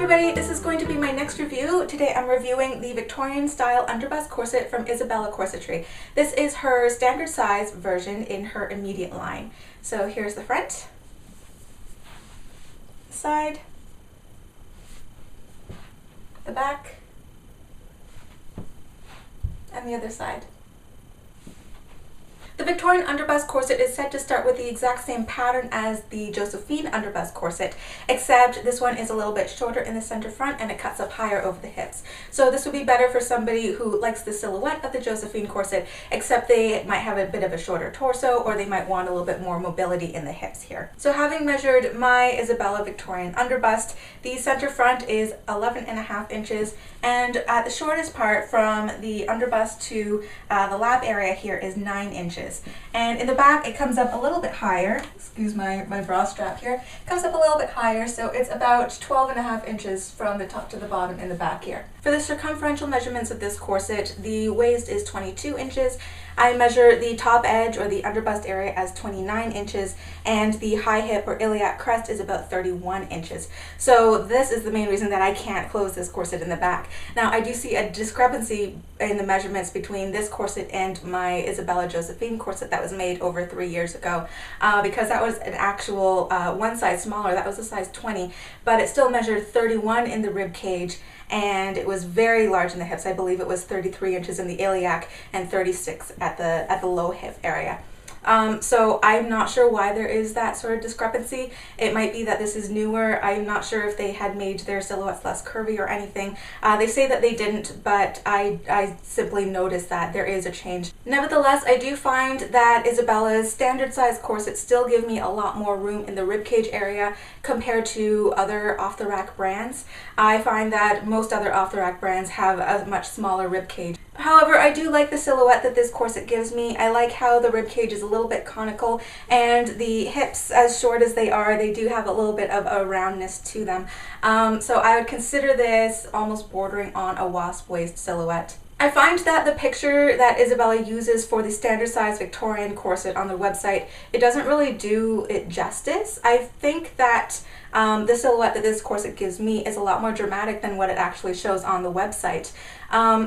everybody, this is going to be my next review. Today I'm reviewing the Victorian style underbust corset from Isabella Corsetry. This is her standard size version in her immediate line. So here's the front, side, the back, and the other side. The Victorian underbust corset is said to start with the exact same pattern as the Josephine underbust corset, except this one is a little bit shorter in the center front and it cuts up higher over the hips. So this would be better for somebody who likes the silhouette of the Josephine corset, except they might have a bit of a shorter torso, or they might want a little bit more mobility in the hips here. So having measured my Isabella Victorian underbust, the center front is 11.5 inches, and at the shortest part from the underbust to the lap area here is 9 inches. And in the back it comes up a little bit higher, excuse my bra strap here, it comes up a little bit higher, so it's about 12.5 inches from the top to the bottom in the back here. For the circumferential measurements of this corset, the waist is 22 inches. I measure the top edge or the underbust area as 29 inches, and the high hip or iliac crest is about 31 inches. So this is the main reason that I can't close this corset in the back. Now I do see a discrepancy in the measurements between this corset and my Isabella Josephine corset that was made over 3 years ago, because that was an actual one size smaller. That was a size 20, but it still measured 31 in the rib cage, and it was very large in the hips. I believe it was 33 inches in the iliac and 36 at the low hip area. So I'm not sure why there is that sort of discrepancy. It might be that this is newer. I'm not sure if they had made their silhouettes less curvy or anything. They say that they didn't, but I simply noticed that there is a change. Nevertheless, I do find that Isabella's standard size corsets still give me a lot more room in the ribcage area compared to other off-the-rack brands. I find that most other off-the-rack brands have a much smaller ribcage. However, I do like the silhouette that this corset gives me. I like how the ribcage is a little bit conical, and the hips, as short as they are, they do have a little bit of a roundness to them. So I would consider this almost bordering on a wasp waist silhouette. I find that the picture that Isabella uses for the standard size Victorian corset on their website, it doesn't really do it justice. I think that the silhouette that this corset gives me is a lot more dramatic than what it actually shows on the website.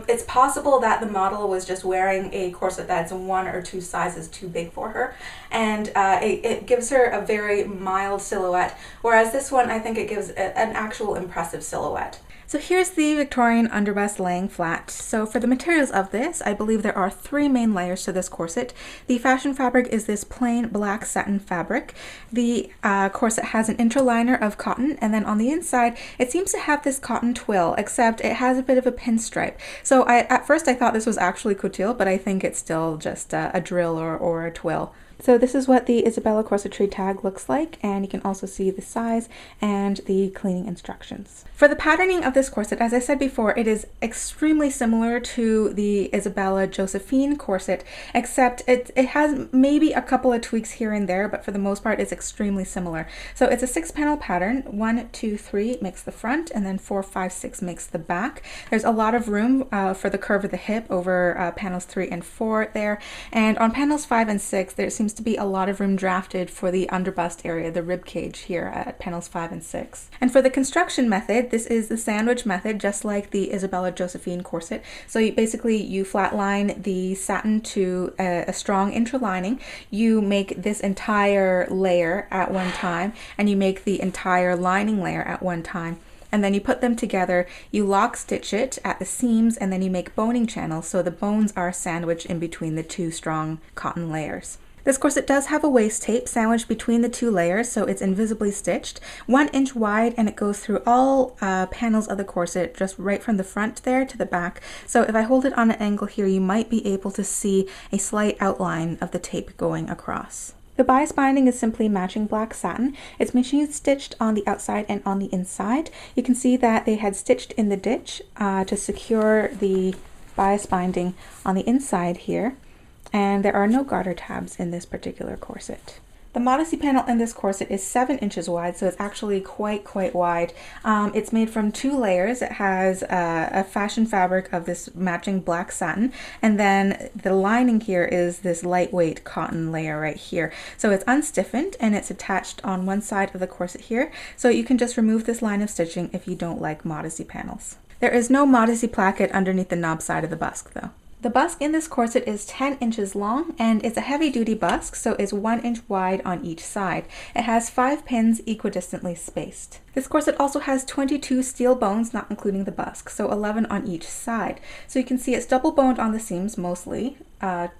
It's possible that the model was just wearing a corset that's 1 or 2 sizes too big for her, and it gives her a very mild silhouette, whereas this one, I think it gives an actual impressive silhouette. So here's the Victorian underbust laying flat. So for the materials of this, I believe there are 3 main layers to this corset. The fashion fabric is this plain black satin fabric. The corset has an interliner of cotton, and then on the inside it seems to have this cotton twill, except it has a bit of a pinstripe. So at first I thought this was actually couture, but I think it's still just a drill or a twill. So this is what the Isabella Corsetry tag looks like, and you can also see the size and the cleaning instructions. For the patterning of this corset, as I said before, it is extremely similar to the Isabella Josephine corset, except it has maybe a couple of tweaks here and there, but for the most part it's extremely similar. So it's a 6-panel pattern. 1, 2, 3 makes the front, and then 4, 5, 6 makes the back. There's a lot of room for the curve of the hip over panels 3 and 4 there, and on panels 5 and 6 there seems to be a lot of room drafted for the underbust area, the rib cage here at panels 5 and 6. And for the construction method, this is the sandwich method, just like the Isabella Josephine corset. So you flatline the satin to a strong interlining. You make this entire layer at one time, and you make the entire lining layer at one time. And then you put them together, you lock stitch it at the seams, and then you make boning channels so the bones are sandwiched in between the 2 strong cotton layers. This corset does have a waist tape sandwiched between the 2 layers, so it's invisibly stitched, 1 inch wide, and it goes through all panels of the corset, just right from the front there to the back. So if I hold it on an angle here, you might be able to see a slight outline of the tape going across. The bias binding is simply matching black satin. It's machine stitched on the outside and on the inside. You can see that they had stitched in the ditch to secure the bias binding on the inside here. And there are no garter tabs in this particular corset. The Modesty panel in this corset is 7 inches wide, so it's actually quite wide. It's made from 2 layers. It has a fashion fabric of this matching black satin, and then the lining here is this lightweight cotton layer right here. So it's unstiffened and it's attached on one side of the corset here, so you can just remove this line of stitching if you don't like Modesty panels. There is no Modesty placket underneath the knob side of the busk though. The busk in this corset is 10 inches long and it's a heavy duty busk, so it's 1 inch wide on each side. It has 5 pins equidistantly spaced. This corset also has 22 steel bones, not including the busk, so 11 on each side. So you can see it's double boned on the seams mostly.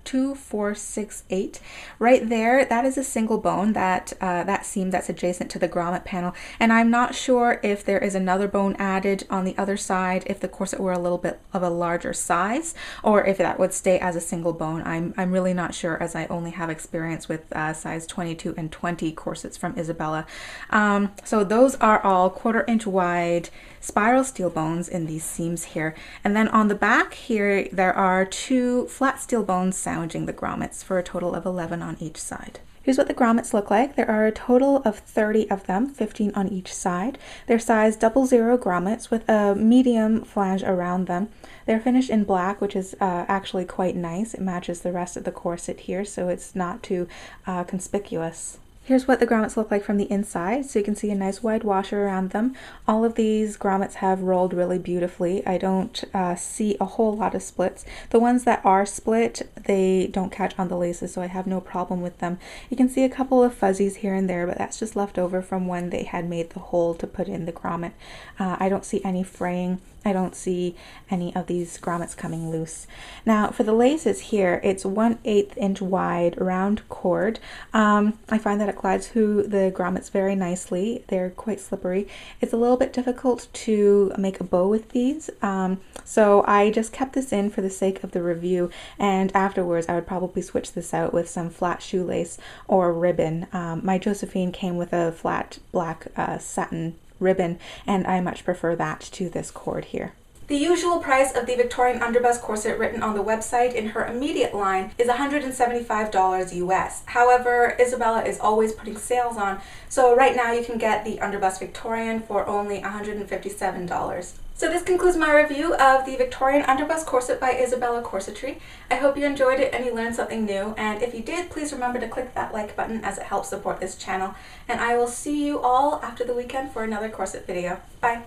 2, 4, 6, 8. Right there, that is a single bone, that seam that's adjacent to the grommet panel, and I'm not sure if there is another bone added on the other side if the corset were a little bit of a larger size, or if that would stay as a single bone. I'm really not sure, as I only have experience with size 22 and 20 corsets from Isabella. So those are all 1/4 inch wide spiral steel bones in these seams here, and then on the back here there are 2 flat steel bones sandwiching the grommets for a total of 11 on each side. Here's what the grommets look like. There are a total of 30 of them, 15 on each side. They're size 00 grommets with a medium flange around them. They're finished in black, which is actually quite nice. It matches the rest of the corset here, so it's not too conspicuous. Here's what the grommets look like from the inside, so you can see a nice wide washer around them. All of these grommets have rolled really beautifully. I don't see a whole lot of splits. The ones that are split, they don't catch on the laces, so I have no problem with them. You can see a couple of fuzzies here and there, but that's just left over from when they had made the hole to put in the grommet. I don't see any fraying. I don't see any of these grommets coming loose. Now for the laces here, it's 1/8 inch wide round cord. I find that it glides through the grommets very nicely. They're quite slippery. It's a little bit difficult to make a bow with these, so I just kept this in for the sake of the review, and afterwards I would probably switch this out with some flat shoelace or ribbon. My Josephine came with a flat black satin ribbon, and I much prefer that to this cord here. The usual price of the Victorian underbust corset written on the website in her immediate line is $175 US. However, Isabella is always putting sales on, so right now you can get the underbust Victorian for only $157. So this concludes my review of the Victorian underbust corset by Isabella Corsetry. I hope you enjoyed it and you learned something new, and if you did, please remember to click that like button as it helps support this channel. And I will see you all after the weekend for another corset video. Bye!